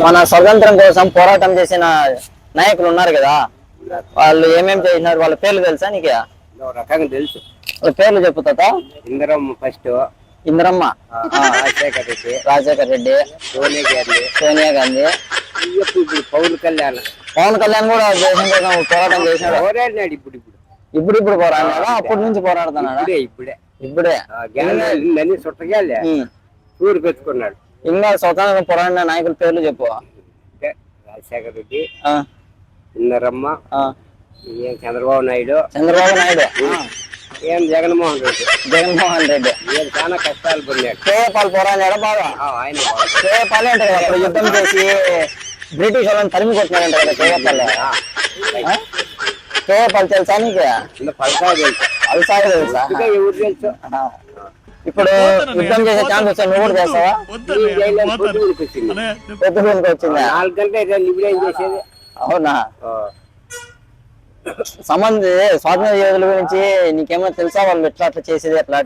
మన స్వతంత్రం కోసం పోరాటం చేసిన నాయకులు ఉన్నారు కదా, వాళ్ళు ఏమేమి చేసినారు, వాళ్ళ పేర్లు తెలుసా నీకు? రకంగా తెలుసు. వాళ్ళ పేర్లు చెప్పు తాత. ఇందిరమ్మ ఫస్ట్, ఇందిరమ్మ, రాజశేఖర్ రెడ్డి, సోనియా గాంధీ, ఇప్పుడు పవన్ కళ్యాణ్. పవన్ కళ్యాణ్ కూడా దేశం కోసం పోరాటం చేసినాడు. పోరాడినాడు ఇప్పుడు పోరాడినాడా? అప్పటి నుంచి పోరాడుతున్నాడా? ఇప్పుడే చుట్టగాలే ఊరు పెట్టుకున్నాడు. ఇంకా స్వతంత్రం పోరాడిన నాయకుల పేర్లు చెప్పు. రాజశేఖర రెడ్డి, ఇందిరమ్మ, చంద్రబాబు నాయుడు, ఏం జగన్మోహన్ రెడ్డి ఏం చాలా కష్టాలు పొందాడు. కేఏపాల్ పోరాడాడా బాగా? ఆయన కేఏపాల్ అంటే అప్పుడు యుద్ధం చేసి బ్రిటిష్ వాళ్ళని తరిమి కొట్టినాడంట కదా కేఏపాల్. కేఏపాల్ తెలుసా నీకు? అల్సాయి తెలుసా? ఎవరు తెలుసు. ఇప్పుడు యుద్ధం చేసే ఛాన్స్ వస్తే నువ్వు కూడా చేస్తావా? పొద్దుకి వచ్చిందా? 4 గంటలు ఇప్పుడేం చేసేది. అవునా? స్వాతంత్ర యోధుల గురించి నీకేమో తెలుసా? వాళ్ళు ఎట్లా అట్లా చేసేది ఎట్లా?